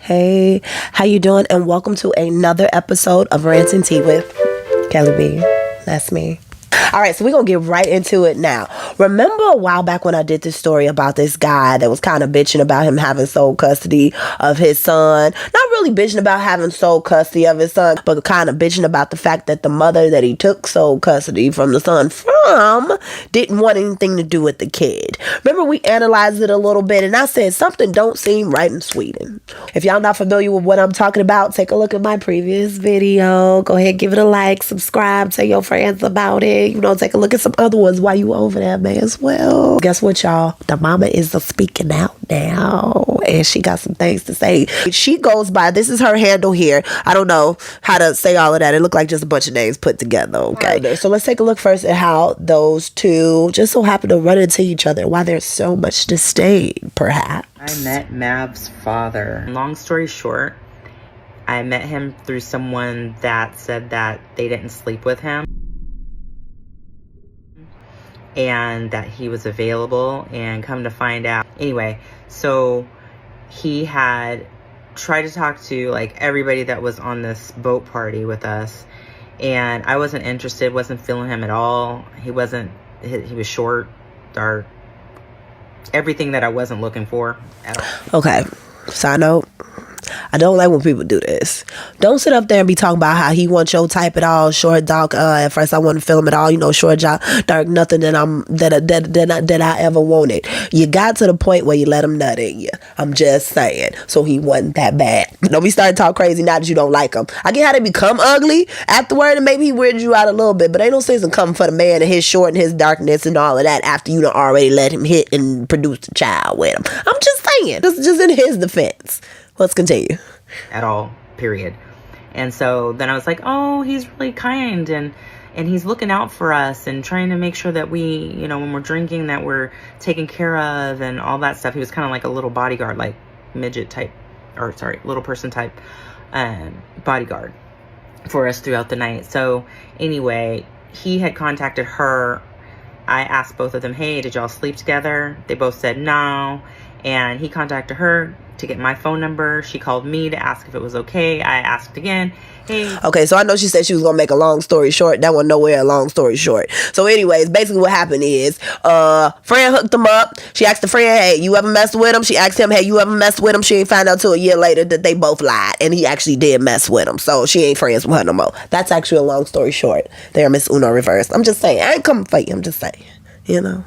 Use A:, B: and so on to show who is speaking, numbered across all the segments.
A: Hey, how you doing? And welcome to another episode of Rants and Tea with Kelly B. That's me. All right, so we're going to get right into it now. Remember a while back when I did this story about this guy that was kind of bitching about him having sole custody of his son? Not really bitching about having sole custody of his son, but kind of bitching about the fact that the mother that he took sole custody from the son from didn't want anything to do with the kid. Remember, we analyzed it a little bit, and I said something don't seem right in Sweden. If y'all not familiar with what I'm talking about, take a look at my previous video. Go ahead, give it a like, subscribe, tell your friends about it. You know, take a look at some other ones while you over there, man, as well. Guess what, y'all? The mama is speaking out now, and she got some things to say. She goes by, this is her handle here. I don't know how to say all of that. It looked like just a bunch of names put together, okay? So let's take a look first at how those two just so happen to run into each other, why there's so much disdain, perhaps.
B: I met Mav's father. Long story short, I met him through someone that said that they didn't sleep with him and that he was available, and come to find out. Anyway, so he had tried to talk to like everybody that was on this boat party with us, and I wasn't interested, wasn't feeling him at all. He was short, dark, everything that I wasn't looking for at all.
A: Okay, side note, I don't like when people do this. Don't sit up there and be talking about how he wants your type at all, short, dark. At first I wouldn't feel him at all, you know, short, dark, nothing that I ever wanted. You got to the point where you let him nut in you. I'm just saying. So he wasn't that bad. Don't be starting to talk crazy now that you don't like him. I get how they become ugly afterward, and maybe he weirded you out a little bit, but ain't no sense in coming for the man and his short and his darkness and all of that after you done already let him hit and produce a child with him. I'm just saying. This is just in his defense. Let's continue.
B: At all, period. And so then I was like, oh, he's really kind, and he's looking out for us and trying to make sure that we, you know, when we're drinking, that we're taken care of and all that stuff. He was kind of like a little bodyguard, like midget type, or sorry, little person type bodyguard for us throughout the night. So anyway, he had contacted her. I asked both of them, hey, did y'all sleep together? They both said no. And he contacted her to get my phone number. She called me to ask if it was okay. I asked again, hey.
A: Okay, so I know she said she was going to make a long story short. That wasn't nowhere a long story short. So anyways, basically what happened is, friend hooked him up. She asked the friend, hey, you ever messed with him? She asked him, hey, you ever messed with him? She ain't found out till a year later that they both lied. And he actually did mess with him. So she ain't friends with her no more. That's actually a long story short. There, Miss Uno reversed. I'm just saying. I ain't coming for you. I'm just saying. You know.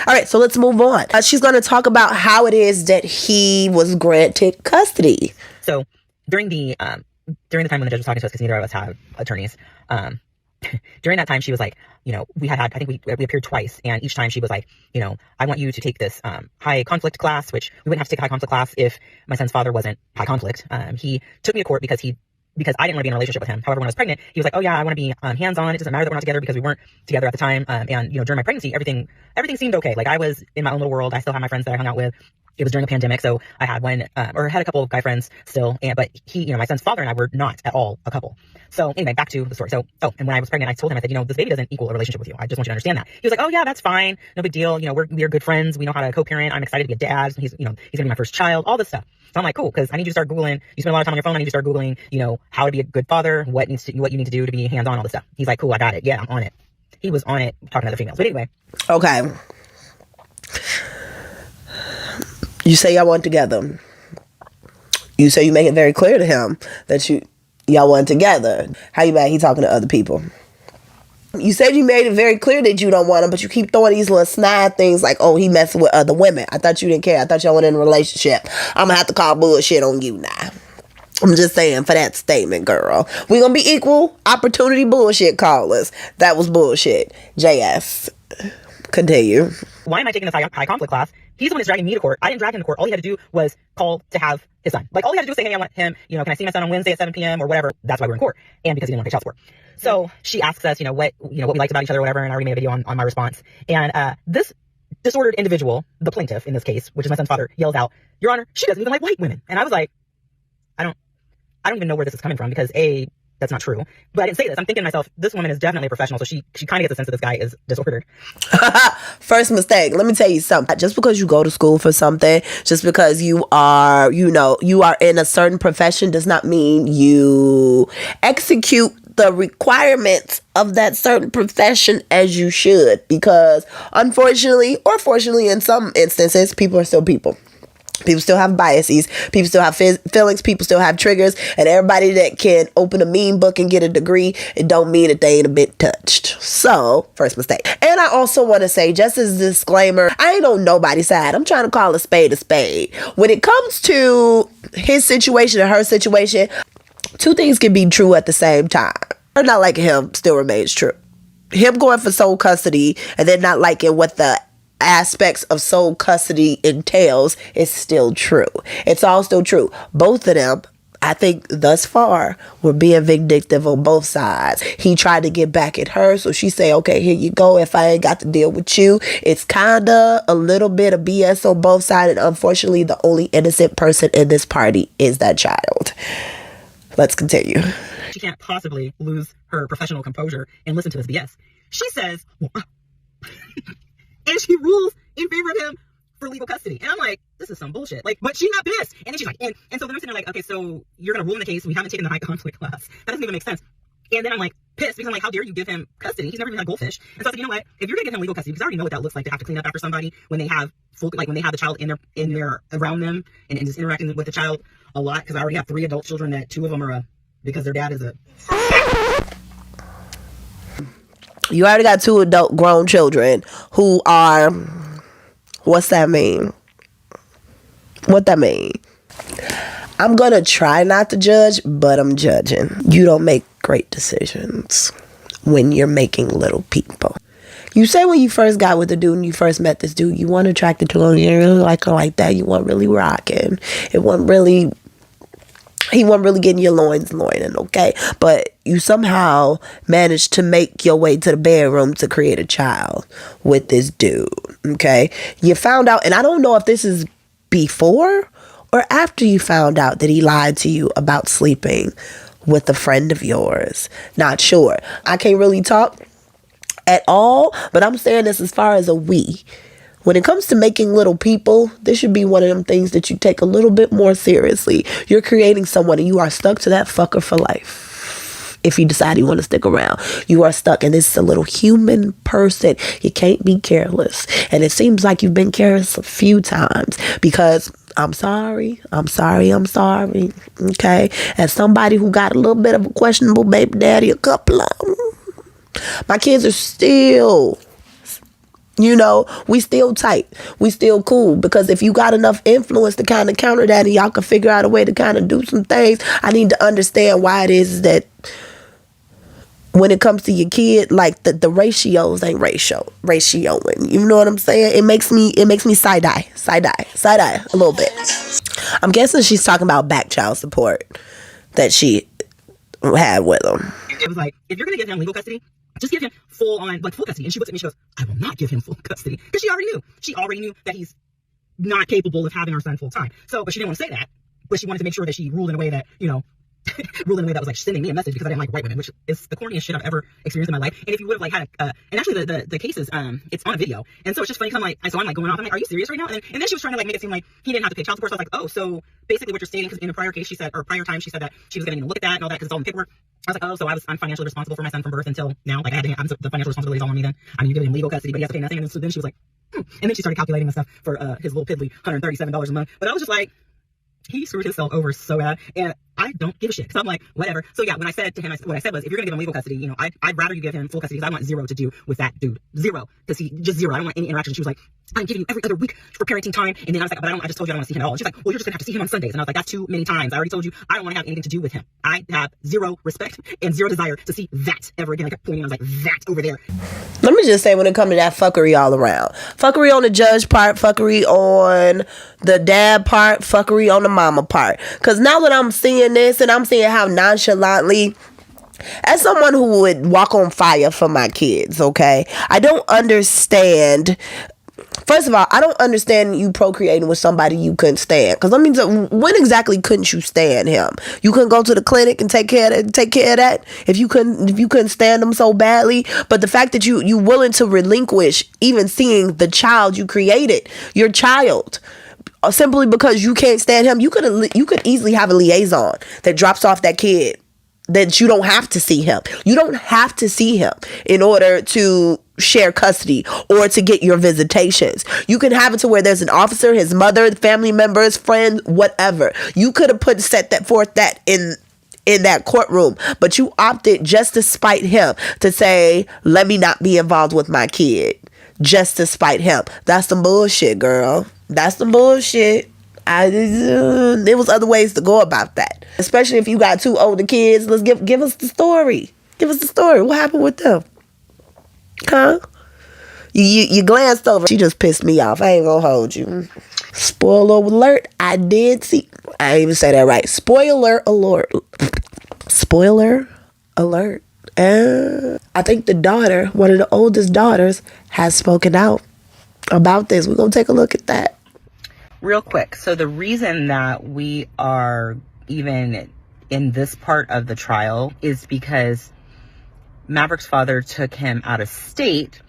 A: All right, so let's move on. She's going to talk about how it is that he was granted custody.
B: So during the time when the judge was talking to us, because neither of us have attorneys, during that time she was like, you know, I think we appeared twice, and each time she was like, you know, I want you to take this high conflict class, which we wouldn't have to take a high conflict class if my son's father wasn't high conflict. He took me to court because I didn't want to be in a relationship with him. However, when I was pregnant, he was like, oh yeah, I want to be hands-on. It doesn't matter that we're not together, because we weren't together at the time. And, you know, during my pregnancy, everything seemed okay. Like, I was in my own little world. I still had my friends that I hung out with. It was during the pandemic, so I had had a couple of guy friends still. But he, you know, my son's father and I were not at all a couple. So anyway, back to the story. So, and when I was pregnant, I told him, I said, you know, this baby doesn't equal a relationship with you. I just want you to understand that. He was like, oh yeah, that's fine. No big deal. You know, we are good friends. We know how to co-parent. I'm excited to be a dad. He's gonna be my first child, all this stuff. So I'm like, cool, because I need you to start Googling. You spend a lot of time on your phone. I need you to start Googling, you know, how to be a good father, what you need to do to be hands-on, all this stuff. He's like, cool, I got it. Yeah, I'm on it. He was on it talking to other females. But anyway.
A: Okay. You say y'all weren't together. You say you make it very clear to him that y'all weren't together. How you mad he talking to other people? You said you made it very clear that you don't want him, but you keep throwing these little snide things like, oh, he messing with other women. I thought you didn't care. I thought y'all were in a relationship. I'm gonna have to call bullshit on you now. I'm just saying for that statement, girl. We gonna be equal opportunity bullshit callers. That was bullshit. JS. Continue.
B: Why am I taking this high conflict class? He's the one that's dragging me to court. I didn't drag him to court. All he had to do was call to have his son. Like, all he had to do was say, hey, I want him, you know, can I see my son on Wednesday at 7 p.m. or whatever. That's why we're in court. And because he didn't want to pay child support. So she asks us, what we liked about each other or whatever, and I already made a video on my response. And this disordered individual, the plaintiff in this case, which is my son's father, yells out, Your Honor, she doesn't even like white women. And I was like, I don't even know where this is coming from, because A, that's not true. But I didn't say this. I'm thinking to myself, this woman is definitely a professional, so she kind of gets a sense that this guy is disordered.
A: First mistake. Let me tell you something. Just because you go to school for something, just because you are, you are in a certain profession does not mean you execute the requirements of that certain profession as you should. Because unfortunately, or fortunately in some instances, people are still people. People still have biases. People still have feelings. People still have triggers. And everybody that can open a meme book and get a degree, it don't mean that they ain't a bit touched. So, first mistake. And I also want to say, just as a disclaimer, I ain't on nobody's side. I'm trying to call a spade a spade. When it comes to his situation and her situation, two things can be true at the same time. Her not liking him still remains true. Him going for sole custody and then not liking what the aspects of sole custody entails is still true. It's all still true. Both of them, I think thus far, were being vindictive on both sides. He tried to get back at her, so she say, okay, here you go. If I ain't got to deal with you, it's kinda a little bit of BS on both sides, and unfortunately the only innocent person in this party is that child. Let's continue.
B: She can't possibly lose her professional composure and listen to this BS. She says, and she rules in favor of him for legal custody. And I'm like, this is some bullshit. Like, but she's not pissed. And then she's like, and so then I'm sitting there like, okay, so you're going to rule in the case. We haven't taken the high conflict class. That doesn't even make sense. And then I'm like pissed because I'm like, how dare you give him custody? He's never even had goldfish. And so I said, you know what? If you're going to give him legal custody, because I already know what that looks like to have to clean up after somebody when they have when they have the child in their around them and just interacting with the child a lot. Because I already have 3 adult children that 2 of them are because their dad is a.
A: You already got 2 adult grown children who are, what's that mean? What that mean? I'm going to try not to judge, but I'm judging. You don't make great decisions when you're making little people. You say when you first got with the dude and you first met this dude, you weren't attracted to him, you didn't really like her like that, you weren't really rocking. He wasn't really getting your loins loining, okay? But you somehow managed to make your way to the bedroom to create a child with this dude, okay? You found out, and I don't know if this is before or after you found out that he lied to you about sleeping with a friend of yours. Not sure. I can't really talk at all, but I'm saying this as far as a we. When it comes to making little people, this should be one of them things that you take a little bit more seriously. You're creating someone and you are stuck to that fucker for life. If you decide you want to stick around, you are stuck. And this is a little human person. You can't be careless. And it seems like you've been careless a few times because I'm sorry. Okay. As somebody who got a little bit of a questionable baby daddy, a couple of them, my kids are still, we still tight. We still cool. Because if you got enough influence to kind of counter that and y'all can figure out a way to kind of do some things, I need to understand why it is that when it comes to your kid, like the ratios ain't ratioing. You know what I'm saying? It makes me side eye a little bit. I'm guessing she's talking about back child support that she had with him.
B: It was like, if you're going to give him legal custody, just give him full custody. And she looks at me, she goes, I will not give him full custody. Because she already knew that he's not capable of having our son full time. So, but she didn't want to say that. But she wanted to make sure that she ruled in a way that, ruled in a way that was like sending me a message because I didn't like white women, which is the corniest shit I've ever experienced in my life. And if you would have had and actually the cases, it's on a video. And so it's just funny because I'm like going off. I'm like, are you serious right now? And then she was trying to make it seem like he didn't have to pay child support. So I was like, oh, so basically what you're stating, because in a prior case prior time she said that she was going to look at that and all that because it's all in paperwork. I was like, oh, so I'm financially responsible for my son from birth until now. Like the financial responsibility is all on me then. I mean, you're giving him legal custody, but he has to pay nothing. And so then she was like, And then she started calculating the stuff for his little piddly $137 a month. But I was just like, he screwed himself over so bad, and I don't give a shit. So I'm like, whatever. So yeah, when I said to him, what I said was, if you're gonna give him legal custody, I'd rather you give him full custody because I want 0 to do with that dude. 0, because he just 0. I don't want any interaction. She was like, I'm giving you every other week for parenting time, and then I was like, but I just told you I don't want to see him at all. And she's like, well, you're just gonna have to see him on Sundays, and I was like, that's too many times. I already told you I don't want to have anything to do with him. I have 0 respect and 0 desire to see that ever again. I kept pointing. I was like, that over there.
A: Let me just say, when it comes to that fuckery all around, fuckery on the judge part, fuckery on the dad part, fuckery on the mama part. Because now that I'm seeing this and I'm seeing how nonchalantly, as someone who would walk on fire for my kids, okay, I don't understand First of all, I don't understand you procreating with somebody you couldn't stand. Because when exactly couldn't you stand him? You couldn't go to the clinic and take care of that if you couldn't stand him so badly. But the fact that you willing to relinquish even seeing the child you created, your child, simply because you can't stand him, you could easily have a liaison that drops off that kid. That you don't have to see him. You don't have to see him in order to share custody or to get your visitations. You can have it to where there's an officer, his mother, family members, friends, whatever. You could have set that forth that in that courtroom, but you opted just to spite him to say, let me not be involved with my kid, just to spite him. That's some bullshit, girl. That's some bullshit. There was other ways to go about that, especially if you got two older kids. Let's give us the story. Give us the story. What happened with them? Huh? You glanced over. She just pissed me off. I ain't gonna hold you. Spoiler alert. I did see. I didn't even say that right. Spoiler alert. Spoiler alert. I think the daughter, one of the oldest daughters, has spoken out about this. We're gonna take a look at that.
B: Real quick. So the reason that we are even in this part of the trial is because Maverick's father took him out of state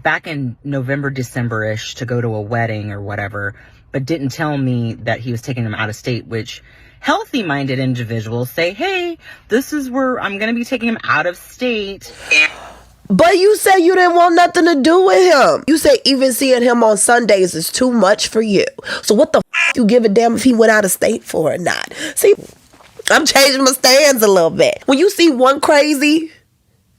B: back in November, December-ish to go to a wedding or whatever, but didn't tell me that he was taking him out of state, which healthy-minded individuals say, hey, this is where I'm going to be taking him out of state.
A: But you said you didn't want nothing to do with him. You say even seeing him on Sundays is too much for you. So what the f*** you give a damn if he went out of state for or not? See, I'm changing my stands a little bit. When you see one crazy,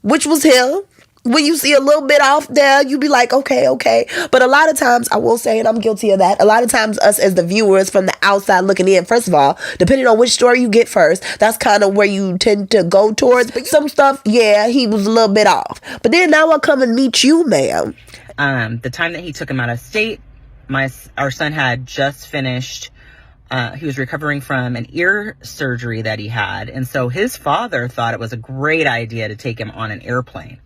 A: which was him, when you see a little bit off there, you be like, okay. But a lot of times, I will say, and I'm guilty of that, a lot of times us as the viewers from the outside looking in, first of all, depending on which story you get first, that's kind of where you tend to go towards. But some stuff, yeah, he was a little bit off. But then now I come and meet you, ma'am.
B: The time that he took him out of state, our son had just finished. He was recovering from an ear surgery that he had. And so his father thought it was a great idea to take him on an airplane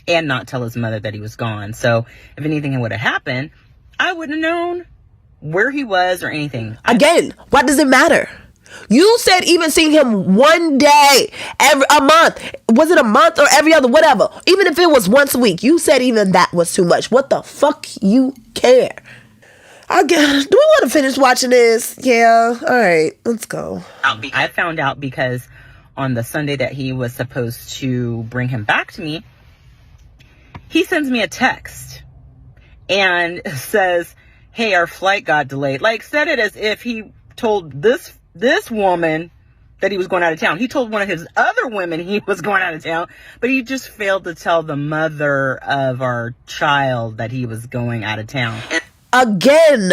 B: and not tell his mother that he was gone. So if anything would have happened, I wouldn't have known where he was or anything.
A: Again, what does it matter? You said even seeing him one day, a month. Was it a month or every other, whatever? Even if it was once a week, you said even that was too much. What the fuck you care? Do we want to finish watching this? Yeah. All right. Let's go.
B: I found out because on the Sunday that he was supposed to bring him back to me, he sends me a text and says, hey, our flight got delayed. Like, said it as if he told this woman that he was going out of town. He told one of his other women he was going out of town, but he just failed to tell the mother of our child that he was going out of town.
A: Again,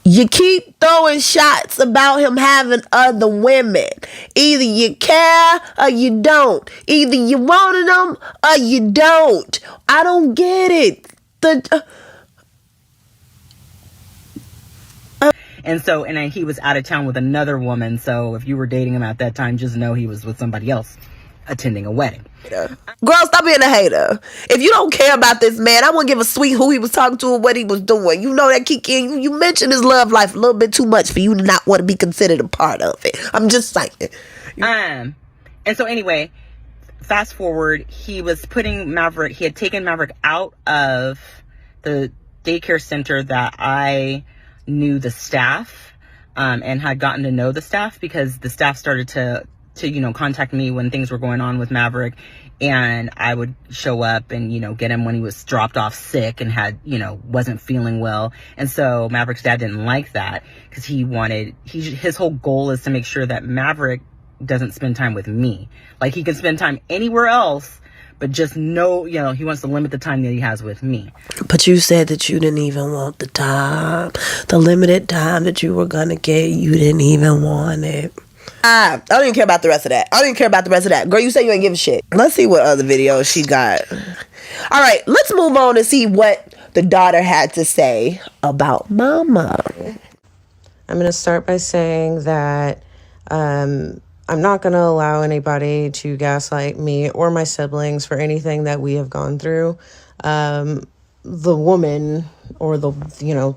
A: you keep throwing shots about him having other women. Either you care or you don't. Either you wanted them or you don't. I don't get it.
B: And he was out of town with another woman. So if you were dating him at that time, just know he was with somebody else attending a wedding.
A: Girl, stop being a hater. If you don't care about this man, I wouldn't give a sweet who he was talking to or what he was doing. You know that Kiki, you mentioned his love life a little bit too much for you to not want to be considered a part of it. I'm just saying.
B: And so anyway, fast forward, he was putting Maverick, he had taken Maverick out of the daycare center that I knew the staff, and had gotten to know the staff because the staff started to contact me when things were going on with Maverick, and I would show up and, get him when he was dropped off sick and had, wasn't feeling well. And so Maverick's dad didn't like that because his whole goal is to make sure that Maverick doesn't spend time with me. Like, he can spend time anywhere else, but just know, he wants to limit the time that he has with me.
A: But you said that you didn't even want the time, the limited time that you were going to get. You didn't even want it. I don't even care about the rest of that. Girl, you say you ain't give a shit. Let's see what other videos she got. All right, let's move on and see what the daughter had to say about Momma.
C: I'm going to start by saying that I'm not going to allow anybody to gaslight me or my siblings for anything that we have gone through. the woman or the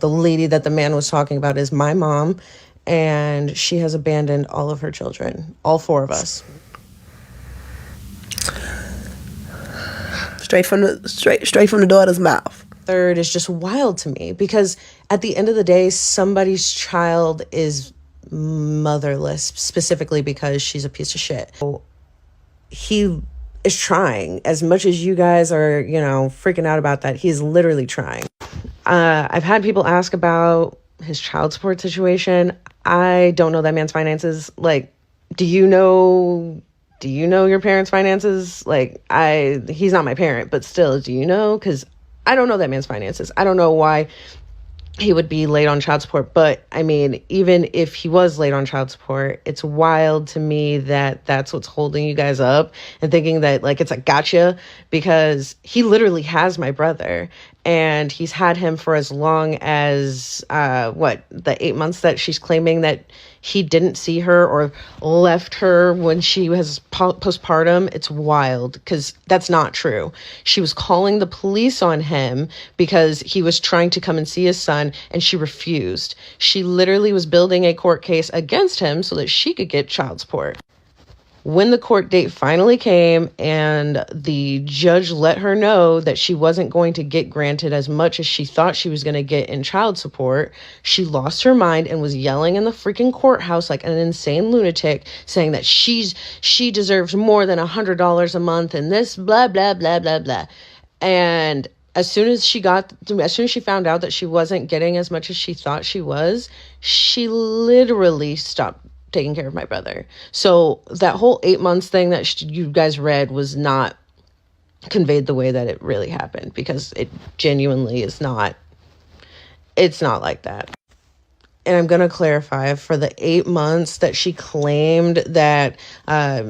C: lady that the man was talking about is my mom, and she has abandoned all of her children, all 4 of us.
A: Straight from the daughter's mouth.
C: Third is just wild to me, because at the end of the day, somebody's child is motherless, specifically because she's a piece of shit. He is trying. As much as you guys are, freaking out about that, he's literally trying. I've had people ask about his child support situation. I don't know that man's finances. Like, do you know your parents' finances? Like, he's not my parent, but still, do you know? Because I don't know that man's finances. I don't know why he would be late on child support. But I mean, even if he was late on child support, it's wild to me that that's what's holding you guys up and thinking that like it's a gotcha, because he literally has my brother, and he's had him for as long as the 8 months that she's claiming that he didn't see her or left her when she was postpartum. It's wild, because that's not true. She was calling the police on him because he was trying to come and see his son, and she refused. She literally was building a court case against him so that she could get child support. When the court date finally came and the judge let her know that she wasn't going to get granted as much as she thought she was going to get in child support, she lost her mind and was yelling in the freaking courthouse like an insane lunatic, saying that she deserves more than $100 a month and this blah, blah, blah, blah, blah. And as soon as she found out that she wasn't getting as much as she thought she was, she literally stopped taking care of my brother. So that whole 8 months thing that you guys read was not conveyed the way that it really happened, because it genuinely is not. It's not like that. And I'm going to clarify, for the 8 months that she claimed that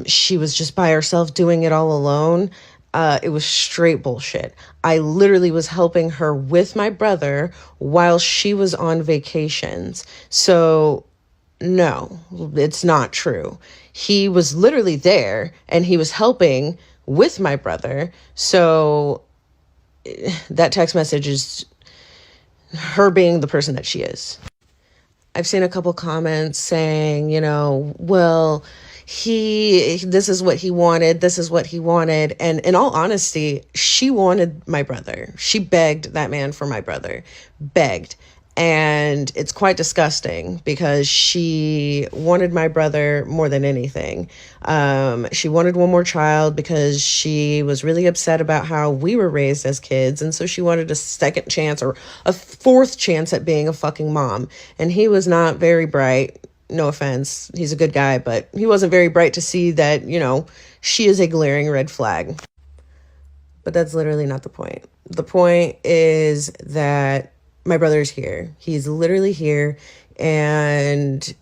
C: she was just by herself doing it all alone, it was straight bullshit. I literally was helping her with my brother while she was on vacations. So no, it's not true. He was literally there and he was helping with my brother. So that text message is her being the person that she is. I've seen a couple comments saying, well, this is what he wanted. This is what he wanted. And in all honesty, she wanted my brother. She begged that man for my brother, begged. And it's quite disgusting, because she wanted my brother more than anything. She wanted one more child because she was really upset about how we were raised as kids. And so she wanted a second chance, or a fourth chance at being a fucking mom. And he was not very bright. No offense. He's a good guy, but he wasn't very bright to see that, she is a glaring red flag. But that's literally not the point. The point is that my brother's here. He's literally here, and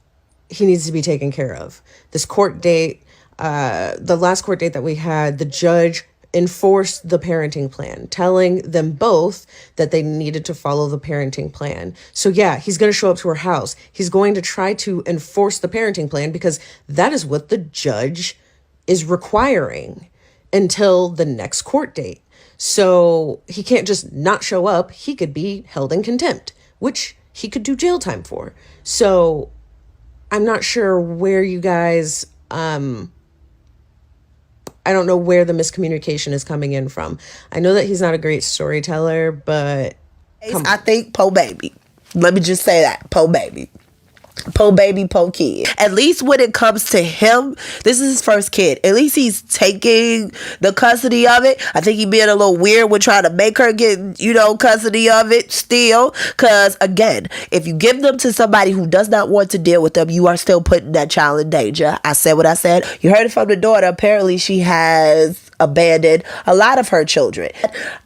C: he needs to be taken care of. This court date, the last court date that we had, the judge enforced the parenting plan, telling them both that they needed to follow the parenting plan. So yeah, he's going to show up to her house. He's going to try to enforce the parenting plan, because that is what the judge is requiring until the next court date. So he can't just not show up. He could be held in contempt, which he could do jail time for. So I'm not sure where you guys, I don't know where the miscommunication is coming in from. I know that he's not a great storyteller, but
A: I think po baby. Let me just say that. Po baby. Po baby, po kid. At least when it comes to him, this is his first kid. At least he's taking the custody of it. I think he being a little weird with trying to make her get, custody of it still. Because, again, if you give them to somebody who does not want to deal with them, you are still putting that child in danger. I said what I said. You heard it from the daughter. Apparently, she has abandoned a lot of her children.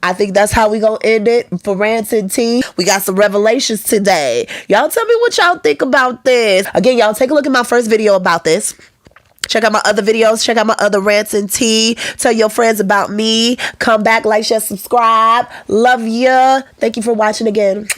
A: I think that's how we gonna end it for Rants and Tea. We got some revelations today. Y'all tell me what y'all think about this. Again, y'all take a look at my first video about this. Check out my other videos. Check out my other Rants and Tea. Tell your friends about me. Come back, like, share, subscribe. Love ya. Thank you for watching again.